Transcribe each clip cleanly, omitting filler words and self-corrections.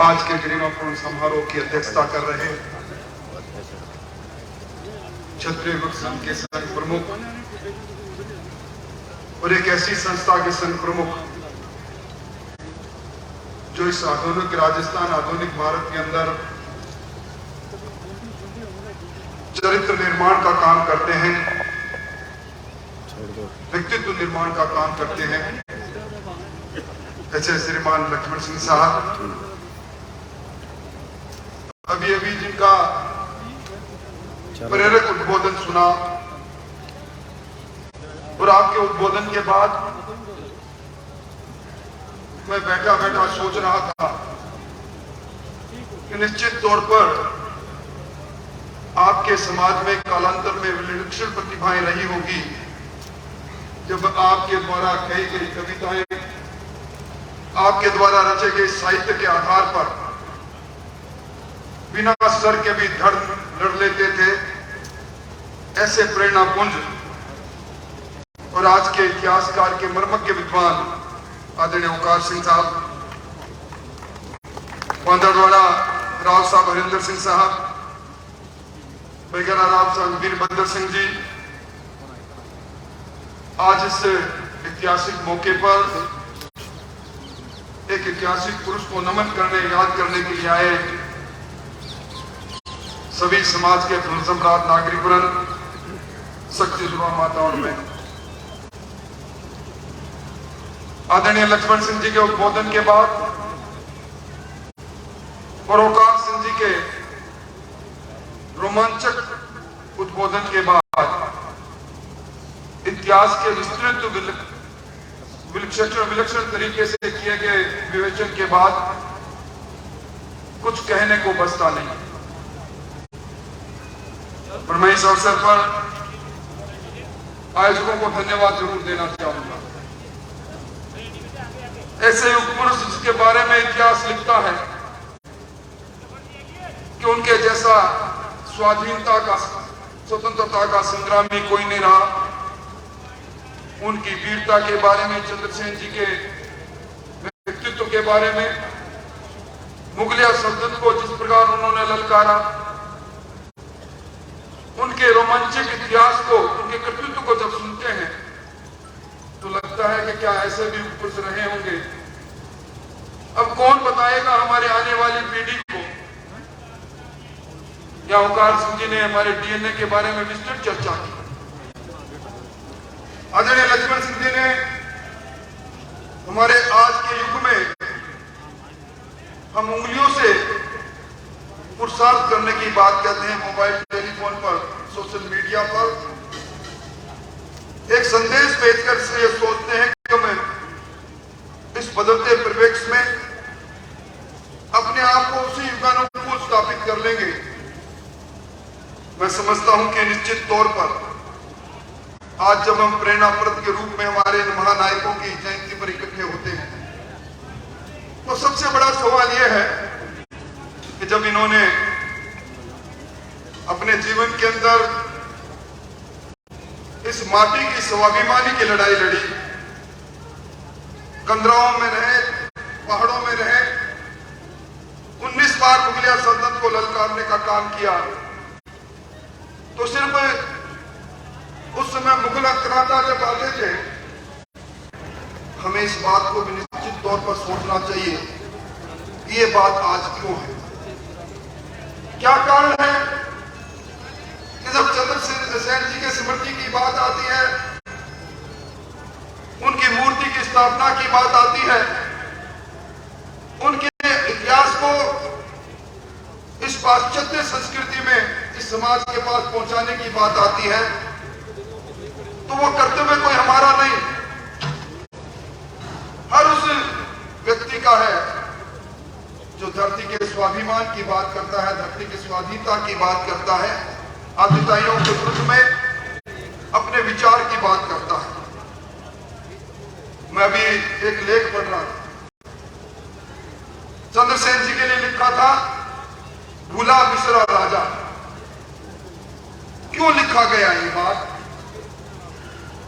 आज के गरिमापूर्ण समारोह की अध्यक्षता कर रहे क्षत्रिय युवक संघ के संघ प्रमुख और एक ऐसी संस्था के संघ प्रमुख जो इस आधुनिक राजस्थान, आधुनिक भारत के अंदर चरित्र निर्माण का काम करते हैं, व्यक्तित्व निर्माण का काम करते हैं, ऐसे श्रीमान लक्ष्मण सिंह साहब अभी अभी जिनका प्रेरक उद्बोधन सुना और आपके उद्बोधन के बाद मैं बैठा बैठा सोच रहा था कि निश्चित तौर पर आपके समाज में कालांतर में विलक्षण प्रतिभाएं रही होगी जब आपके द्वारा कही गई कविताएं, आपके द्वारा रचे गए साहित्य के आधार पर बिना सर के भी धड़ लड़ लेते थे। ऐसे प्रेरणा पुंज और आज के इतिहासकार के मर्मज्ञ विद्वान आदरणीय ओंकार सिंह साहब, पांदड़वाड़ा राव साहब हरिंदर सिंह साहब, वगैरह राव साहब वीरभद्र सिंह जी, आज इस ऐतिहासिक मौके पर एक ऐतिहासिक पुरुष को नमन करने, याद करने के लिए आए सभी समाज के सम्राट नागरिकवृंद, शक्ति सुरवा माता और मैं, आदरणीय लक्ष्मण सिंह जी के उद्बोधन के बाद और ओंकार सिंह जी के रोमांचक उद्बोधन के बाद इतिहास के विस्तृत विलक्षण तरीके से किए गए विवेचन के बाद कुछ कहने को बचता नहीं। पर मैं इस अवसर पर आयोजकों को धन्यवाद जरूर देना चाहूंगा। ऐसे युग पुरुष जिसके बारे में इतिहास लिखता है कि उनके जैसा स्वाधीनता का, स्वतंत्रता का संग्रामी कोई नहीं रहा। उनकी वीरता के बारे में, चंद्रसेन जी के व्यक्तित्व के बारे में, मुगलिया सल्तनत को जिस प्रकार उन्होंने ललकारा, उनके रोमांचक इतिहास को, उनके कर्तृत्व को जब सुनते हैं तो लगता है कि क्या ऐसे भी पुरुष रहे होंगे। अब कौन बताएगा हमारे आने वाली पीढ़ी को। या ओंकार सिंह जी ने हमारे डीएनए के बारे में विस्तृत चर्चा की, आदरणीय लक्ष्मण सिंह जी ने हमारे आज के युग में हम उंगलियों से पुरुषार्थ करने की बात कहते हैं, मोबाइल टेलीफोन पर, सोशल मीडिया पर एक संदेश भेजकर से ये सोचते हैं कि हम इस बदलते परिवेश में अपने आप को उसी युगानुकूल स्थापित कर लेंगे। मैं समझता हूं कि निश्चित तौर पर आज जब हम प्रेरणाप्रद के रूप में हमारे महानायकों की जयंती पर इकट्ठे होते हैं तो सबसे बड़ा सवाल यह है कि जब इन्होंने अपने जीवन के अंदर इस माटी की स्वाभिमानी की लड़ाई लड़ी, कंदराओं में रहे, पहाड़ों में रहे, 19 बार मुगलिया सल्तनत को ललकारने का काम किया, तो सिर्फ उस समय मुगल आक्रांता जब आते थे, हमें इस बात को भी निश्चित तौर पर सोचना चाहिए कि ये बात आज क्यों है। क्या कारण है कि जब चंद्रसेन जी के स्मृति की बात आती है, उनकी मूर्ति की स्थापना की बात आती है, उनके इतिहास को इस पाश्चात्य संस्कृति में इस समाज के पास पहुंचाने की बात आती है, तो वो कर्तव्य कोई हमारा नहीं, हर उस व्यक्ति का है जो धरती के स्वाभिमान की बात करता है, धरती की स्वाधीनता की बात करता है, आदिताइयों के विरुद्ध में अपने विचार की बात करता है। मैं अभी एक लेख पढ़ रहा था, चंद्रसेन जी के लिए लिखा था भूला बिसरा राजा। क्यों लिखा गया ये बात?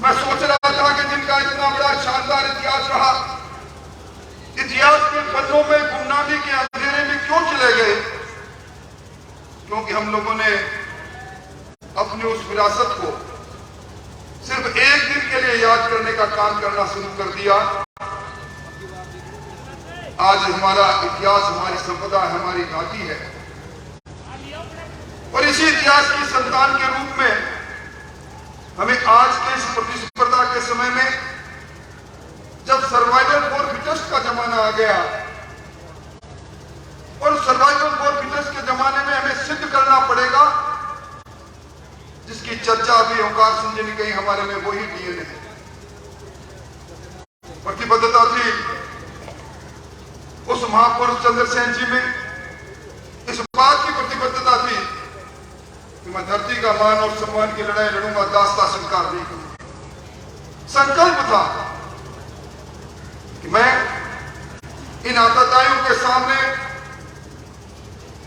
मैं सोच रहा था कि जिनका इतना बड़ा शानदार इतिहास रहा, इतिहास के पन्नों में गुमनामी के अंधेरे हम लोगों ने अपनी उस विरासत को सिर्फ एक दिन के लिए याद करने का काम करना शुरू कर दिया। आज हमारा इतिहास, हमारी संपदा, हमारी घाटी है और इसी इतिहास की संतान के रूप में हमें आज के इस प्रतिस्पर्धा के समय में, जब सर्वाइवल फॉर फिटेस्ट का जमाना आ गया और सर्वाइवल फॉर फिटेस्ट के जमाने में हमें सिद्ध करना पड़ेगा, जिसकी चर्चा अभी ओंकार सिंह जी ने कही, हमारे में वही डीएनए है। प्रतिबद्धता थी उस महापुरुष चंद्रसेन जी में, इस बात की प्रतिबद्धता थी कि मैं धरती का मान और सम्मान की लड़ाई लड़ूंगा, दास्ता स्वीकार नहीं करूंगा। संकल्प था कि मैं इन आतताइयों के सामने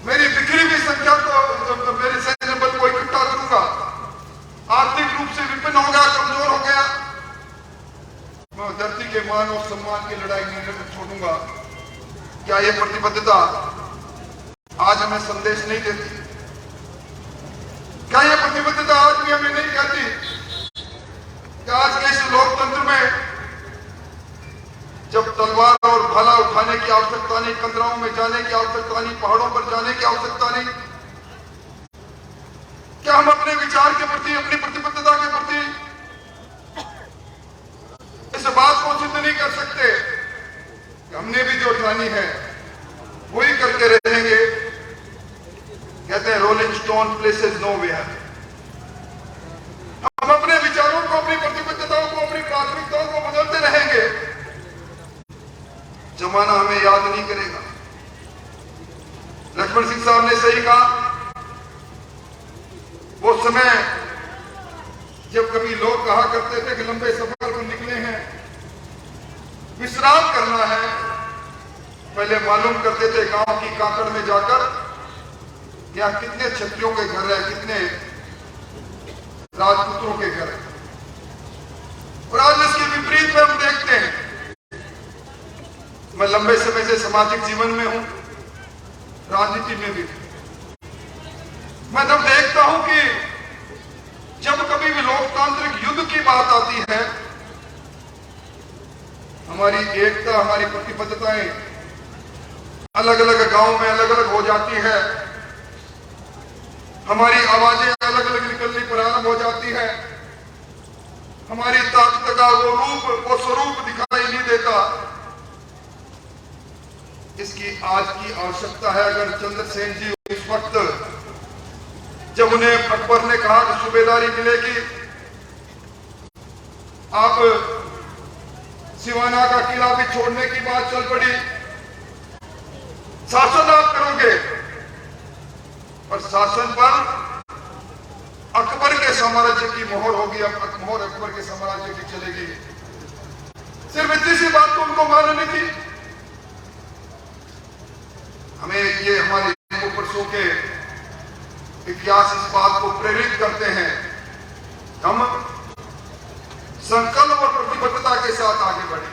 मेरी बिखरी हुई संख्या को, मेरे सैन्य बल को इकट्ठा करूंगा। आर्थिक रूप से विपिन हो गया, कमजोर हो गया, मैं धरती के मान और सम्मान की लड़ाई नहीं छोड़ूंगा। क्या यह प्रतिबद्धता आज हमें संदेश नहीं देती? क्या यह प्रतिबद्धता आज भी हमें नहीं कहती कि आज के इस लोकतंत्र में जब तलवार और भाला उठाने की आवश्यकता नहीं, कंदराओं में जाने की आवश्यकता नहीं, पहाड़ों पर जाने की आवश्यकता नहीं, क्या हम अपने विचार के प्रति, अपनी प्रतिबद्धता के प्रति इस बात को सिद्ध नहीं कर सकते कि हमने भी जो ठानी है वही करके रहेंगे? कहते हैं रोलिंग स्टोन प्लेसेस नोवेयर। हम अपने विचारों को, अपनी प्रतिबद्धताओं को, अपनी प्राथमिकताओं को बदलते रहेंगे, जमाना हमें याद नहीं करेगा। लक्ष्मण सिंह साहब ने सही कहा, वो समय जब कभी लोग कहा करते थे कि लंबे सफर पर निकले हैं, विश्राम करना है, पहले मालूम करते थे गांव की काकड़ में जाकर यहाँ कितने क्षत्रियों के घर है, कितने राजपुत्रों के घर है। और आज इसके विपरीत में हम देखते हैं, मैं लंबे समय से सामाजिक जीवन में हूं, राजनीति में भी। मैं जब देखता हूं कि जब कभी भी लोकतांत्रिक युद्ध की बात आती है, हमारी एकता, हमारी प्रतिबद्धताएं अलग अलग गांव में अलग अलग हो जाती है, हमारी आवाजें अलग अलग निकलनी प्रारंभ हो जाती है, हमारी ताकत का वो रूप, वो स्वरूप दिखाई नहीं देता। इसकी आज की आवश्यकता है। अगर चंद्रसेन जी इस वक्त, जब उन्हें अकबर ने कहा कि सूबेदारी मिलेगी, आप सिवाना का किला भी छोड़ने की बात चल पड़ी, शासन आप करोगे, और शासन पर अकबर के साम्राज्य की मोहर होगी, अब मोहर अकबर के साम्राज्य की चलेगी। सिर्फ इतनी सी बात को उनको माननी थी। हमें ये हमारे पुरुषों के इतिहास इस बात को प्रेरित करते हैं, हम संकल्प और प्रतिबद्धता के साथ आगे बढ़े।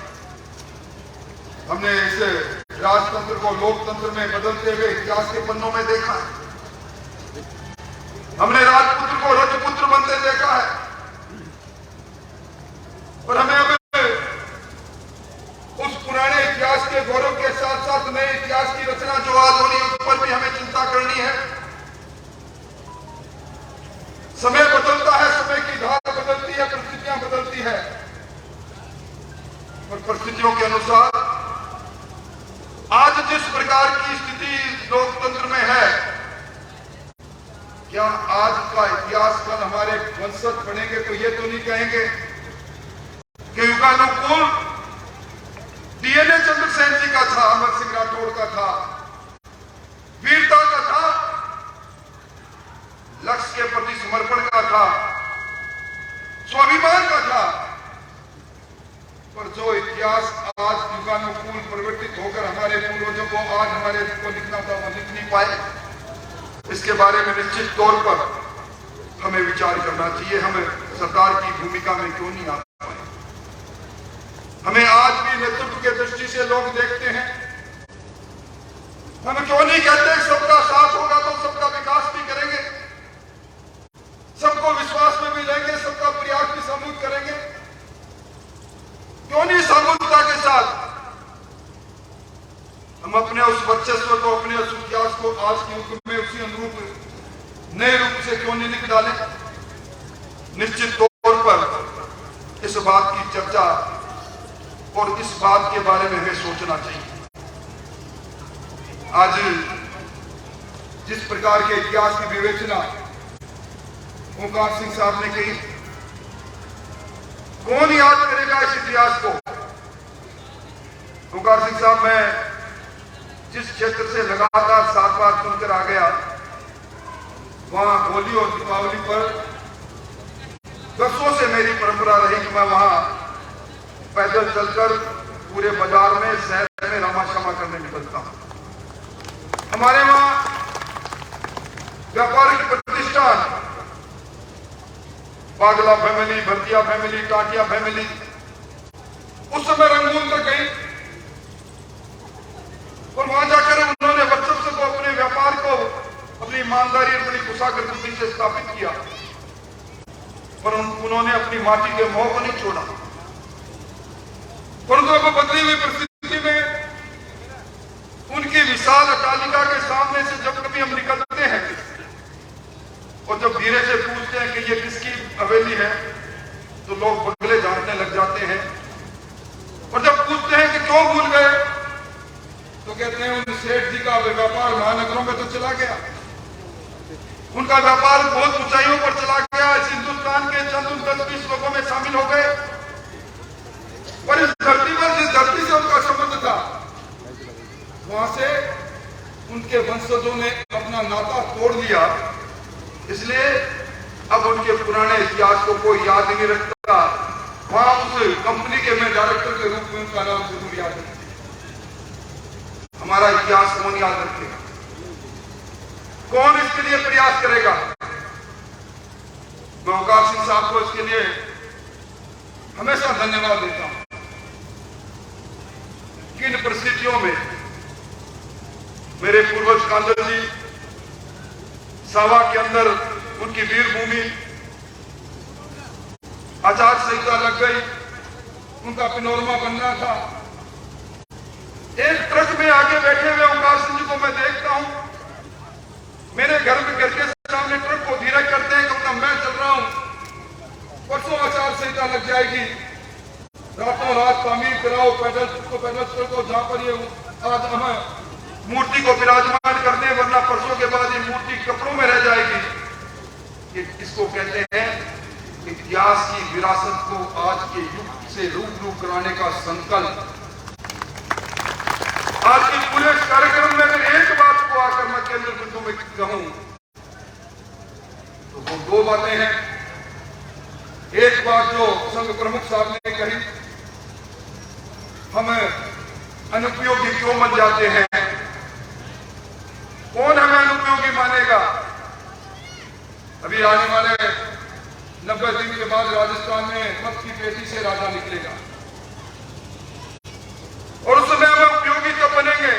हमने इस राजतंत्र को लोकतंत्र में बदलते हुए इतिहास के पन्नों में देखा है। हमने राजपुत्र को रजपुत्र बनते देखा है, और हमें अब उस पुराने इतिहास के गौरव के साथ साथ नए इतिहास की रचना जो आज होनी है, उस पर भी हमें चिंता करनी है। समय बदलता है, समय की धार बदलती है, परिस्थितियां बदलती है, और परिस्थितियों के अनुसार आज जिस प्रकार की स्थिति लोकतंत्र में है, क्या आज का इतिहास कल हमारे वंशज पढ़ेंगे तो ये तो नहीं कहेंगे कि युगानुकूल डीएनए चंद्रसेन जी का था, अमर सिंह राठौड़ का था, वीरता का था, लक्ष्य के प्रति समर्पण का था, स्वाभिमान का था। पर जो इतिहास आज युगानुकूल परिवर्तित होकर हमारे पूर्वजों को आज हमारे को लिखना था, वो लिख नहीं पाए। इसके बारे में निश्चित तौर पर हमें विचार करना चाहिए। हमें सरकार की भूमिका में क्यों नहीं आ पाए? हमें आज भी नेतृत्व के दृष्टि से लोग देखते हैं, हम क्यों नहीं कहते सबका साथ होगा तो सबका विकास भी करेंगे? लेंगे, सबका प्रयास भी सामूहिक करेंगे। क्यों नहीं सामूहिकता के साथ हम अपने उस वर्चस्व को, अपने उस इतिहास को आज के युग में उसी अनुरूप नए रूप से क्यों नहीं लिख डालें। निश्चित तौर पर इस बात की चर्चा और इस बात के बारे में हमें सोचना चाहिए। आज जिस प्रकार के इतिहास की विवेचना ओंकार सिंह साहब ने की, कौन याद करेगा इस इतिहास को। ओंकार सिंह साहब, मैं जिस क्षेत्र से लगातार 7 बार चुनकर आ गया, वहां होली और दीपावली पर वर्षों से मेरी परंपरा रही कि मैं वहां पैदल चलकर पूरे बाजार में, शहर में रामा क्षमा करने निकलता हूं। हमारे वहां व्यापारिक प्रतिष्ठान, Bagla family, Bhartia family, Tatia family, उस समय रंगून तक गई और वहां जाकर उन्होंने वर्चस्व को, अपने व्यापार को, अपनी ईमानदारी, अपनी कुशाग्र बुद्धि से स्थापित किया, पर उन्होंने अपनी माटी के मोह को नहीं छोड़ा। परंतु अब बदली हुई परिस्थिति में उनकी विशाल अट्टालिका के सामने से जब कभी हम निकलते हैं और जब धीरे से पूछते हैं कि ये किसकी हवेली है, तो लोग बगले झाड़ने लग जाते हैं। और जब पूछते हैं कि क्यों भूल गए, तो कहते हैं उन सेठ जी का व्यापार महानगरों में तो चला गया, उनका व्यापार बहुत ऊंचाइयों पर चला गया, इस हिंदुस्तान के चंद 10-20 लोगों में शामिल हो गए। पर इस धरती पर, जिस धरती से उनका संबंध था, वहां से उनके वंशजों ने अपना नाता तोड़ लिया। इसलिए अब उनके पुराने इतिहास को कोई याद नहीं रखता। वहां उस कंपनी के मैं डायरेक्टर के रूप में उनका नाम जरूर याद रखता। हमारा इतिहास कौन याद रखेगा? कौन इसके लिए प्रयास करेगा? मैं ओंकार सिंह साहब को इसके लिए हमेशा धन्यवाद देता हूं। किन परिस्थितियों में मेरे पूर्वज कांदल जी, सावा के अंदर उनकी वीर भूमि, आचार संहिता लग गई, उनका पिनोरमा बनना था। एक ट्रक में आगे बैठे हुए ओंकार सिंह जी को मैं देखता हूं, मेरे घर के सामने ट्रक को धीरे करते हैं, क्योंकि मैं चल रहा हूं, परसों आचार संहिता लग जाएगी, रातों रात तामीर कराओ, पैदल चलो, जहां पर ये आज हमें मूर्ति को विराजमान करने, वरना परसों के बाद ये मूर्ति कपड़ों में रह जाएगी। इसको कहते हैं इतिहास की विरासत को आज के युग से रूबरू कराने का संकल्प। आज के पूरे कार्यक्रम में अगर एक बात को आकर मैं केंद्र बिंदु में कहूं, तो वो 2 बातें हैं। एक बात जो संघ प्रमुख साहब ने कही, हम अनुपयोगी क्यों बन जाते हैं, कौन हमें अनुपयोगी मानेगा। अभी आने वाले 90 दिन के बाद राजस्थान में मत की पेटी से राजा निकलेगा, और उस समय हम उपयोगी कब बनेंगे?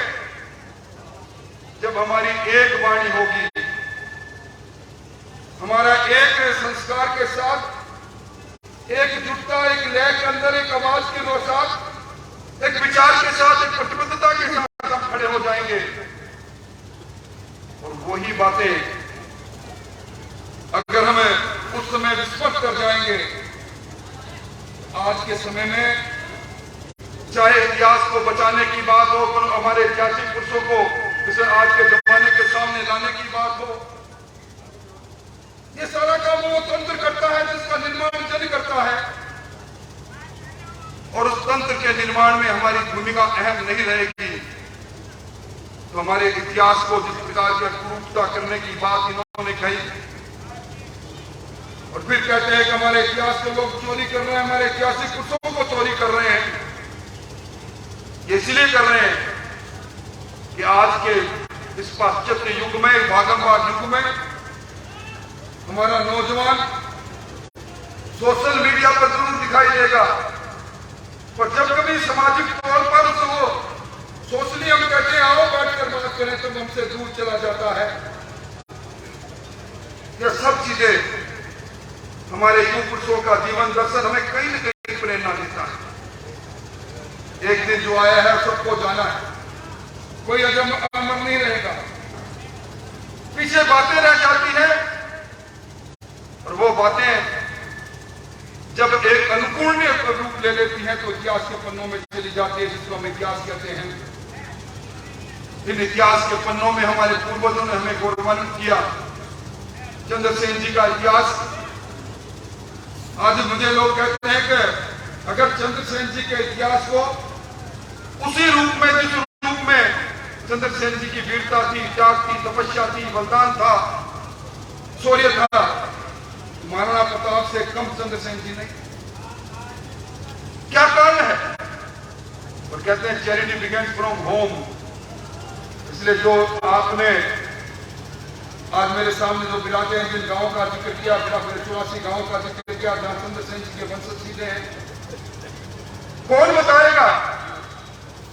जब हमारी एक वाणी होगी, हमारा एक संस्कार के साथ, एक जुटता, एक लय के अंदर, एक आवाज के साथ, एक विचार के साथ, एक प्रतिबद्धता के साथ हम खड़े हो जाएंगे। और वही बातें अगर हमें उस समय विस्मृत कर जाएंगे, आज के समय में चाहे इतिहास को बचाने की बात हो, पर हमारे ऐतिहासिक पुरुषों को जैसे आज के जमाने के सामने लाने की बात हो, ये सारा काम वो तंत्र करता है जिसका निर्माण जन करता है। और उस तंत्र के निर्माण में हमारी भूमिका अहम नहीं रहेगी, तो हमारे इतिहास को जिस प्रकार की अक्रूरता करने की बात इन्होंने कही, और फिर कहते हैं कि हमारे इतिहास के लोग चोरी कर रहे हैं, हमारे ऐतिहासिक पुरुषों को चोरी कर रहे हैं। ये इसलिए कर रहे हैं कि आज के इस पाश्चात्य युग में, भागमभाग युग में, हमारा नौजवान सोशल मीडिया पर जरूर दिखाई देगा, पर जब कभी सामाजिक तौर पर वो सोशली हम कहते हैं आओ बैठकर बात करें, तो हमसे दूर चला जाता है। ये सब चीजें हमारे युग पुरुषों का जीवन दर्शन हमें कहीं न कहीं प्रेरणा देता है। एक दिन जो आया है सबको जाना है, कोई अमर नहीं रहेगा, पीछे बातें रह जाती हैं और वो बातें जब एक अनुकूल रूप ले लेती हैं तो इतिहास के पन्नों में चली जाती है, जिसको हम इतिहास कहते हैं। इन इतिहास के पन्नों में हमारे पूर्वजों ने हमें गौरवान्वित किया। चंद्रसेन जी का इतिहास, आज मुझे लोग कहते हैं कि अगर चंद्रसेन जी के इतिहास को उसी रूप में, जिस रूप में चंद्रसेन जी की वीरता थी, त्याग थी, तपस्या थी, बलिदान था, शौर्य था, महाराणा प्रताप से कम चंद्रसेन जी नहीं। क्या कारण है? और कहते हैं चैरिटी बिगिंस फ्रॉम होम। इसलिए जो आपने आज मेरे सामने जो बिराजे हैं, जिन गांवों का जिक्र किया, मेरे 84 गांवों का जिक्र किया जहां चंद्रसेन जी के वंशज सीधे हैं, कौन बताएगा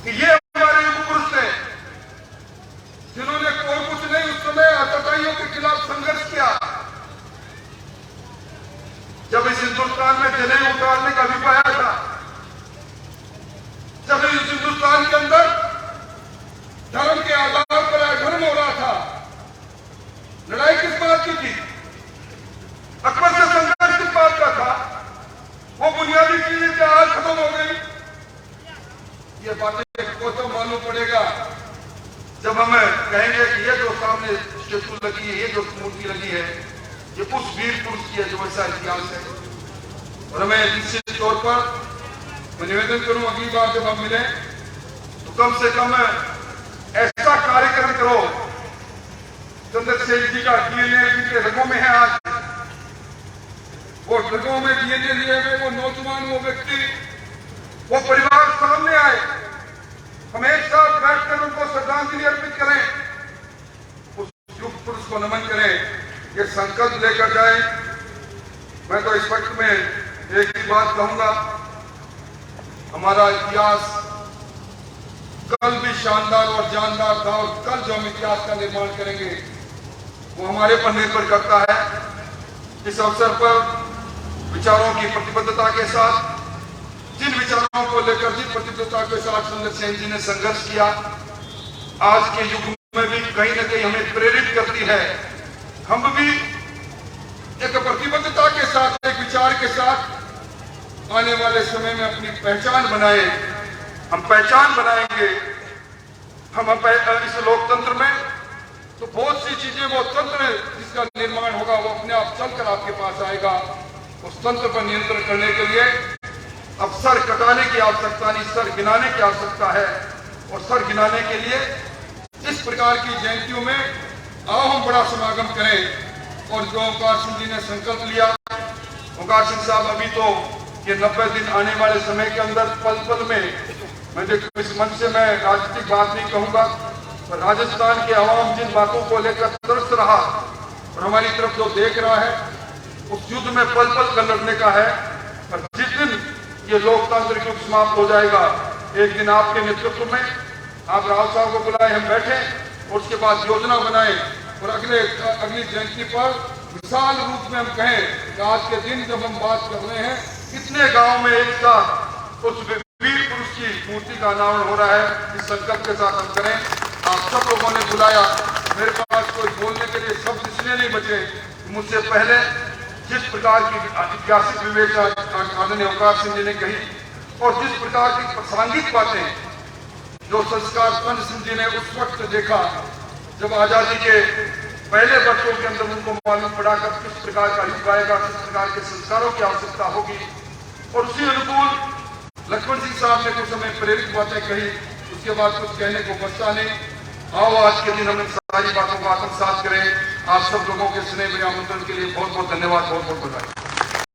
कि ये हमारे युग पुरुष थे जिन्होंने कोई कुछ नहीं उस समय आतताइयों के खिलाफ संघर्ष किया। जब इस हिंदुस्तान में जनेऊ उतारने का विषय आया था, जब इस हिंदुस्तान के अंदर धर्म के आधार पर अधर्म हो रहा था, लड़ाई किस बात की थी? अकबर से संघर्ष किस बात का था? वो बुनियादी चीजें क्या आज खत्म हो गई? ये बातें को तो मालूम पड़ेगा जब हम कहेंगे कि ये जो सामने स्टेचू लगी है, ये जो मूर्ति लगी है, ये उस वीर पुरुष की है जो वैसा इतिहास है। और हमें निश्चित तौर पर मैं निवेदन करूं, अगली बार जब हम मिले तो कम से कम ऐसा कार्यक्रम करो। चंद्रसेन जी का डीएनए जिनके रगों में है, आज वो रगों में डीएनए लिए हुए वो नौजवान, वो व्यक्ति, वो परिवार सामने आए, हम एक साथ बैठकर उनको श्रद्धांजलि अर्पित करें, उस युग पुरुष को नमन करें, ये संकल्प लेकर जाए। मैं तो इस वक्त में एक ही बात कहूंगा, हमारा इतिहास कल भी शानदार और जानदार था और कल जो हम इतिहास का निर्माण करेंगे वो हमारे पर निर्भर करता है। इस अवसर पर विचारों की प्रतिबद्धता के साथ, जिन विचारों को लेकर, जिन प्रतिबद्धता के साथ चंद्रसेन जी ने संघर्ष किया, आज के युग में भी कहीं न कहीं हमें प्रेरित करती है। हम भी एक प्रतिबद्धता के साथ, एक विचार के साथ आने वाले समय में अपनी पहचान बनाए। हम पहचान बनाएंगे। हम इस लोकतंत्र में तो बहुत सी चीजें, वो तंत्र जिसका निर्माण होगा वो अपने आप चलकर आपके पास आएगा। उस तंत्र पर नियंत्रण करने के लिए अब सर कटाने की आवश्यकता नहीं, सर गिनाने की आवश्यकता है। और सर गिनाने के लिए इस प्रकार की जयंतियों में आओ हम बड़ा समागम करें। और जो ओंकार सिंह जी ने संकल्प लिया, ओंकार सिंह साहब अभी तो ये 90 दिन आने वाले समय के अंदर पल पल में, मैं देखो इस मंच से मैं राजनीतिक बात नहीं कहूंगा, पर राजस्थान के अवाम जिन बातों को लेकर तरस रहा और हमारी तरफ जो देख रहा है, उस युद्ध में पल पल कर लड़ने का है। और जिस दिन ये लोकतांत्रिक युग समाप्त हो जाएगा, एक दिन आपके नेतृत्व में आप राव साहब को बुलाए, हम बैठे और उसके बाद योजना बनाए और अगली जयंती पर विशाल रूप में हम कहें कि आज के दिन जब हम बात कर रहे हैं, कितने गांव में एक साथ उस वीर पुरुष की मूर्ति का अनावरण हो रहा है, इस संकल्प के साथ हम करें। आप सब लोगों ने बुलाया, मेरे पास कोई बोलने के लिए शब्द इसलिए नहीं बचे, मुझसे पहले जिस प्रकार की ऐतिहासिक विवेचना आदरणीय ओंकार सिंह जी ने कही और जिस प्रकार की प्रासंगिक बातें जो संस्कार पंत सिंह जी ने उस वक्त देखा जब आजादी के पहले वर्षों के अंदर उनको मालूम पड़ा कर किस प्रकार का युग आएगा, किस प्रकार के संस्कारों की आवश्यकता होगी, और उसी अनुकूल लक्ष्मण सिंह साहब ने कुछ हमें प्रेरित बातें कही। उसके बाद कुछ कहने को बचता नहीं। आओ आज के दिन हम इन सारी बातों को आत्मसात करें। आप सब लोगों के स्नेह भरे आमंत्रण के लिए बहुत बहुत धन्यवाद, बहुत बहुत बधाई।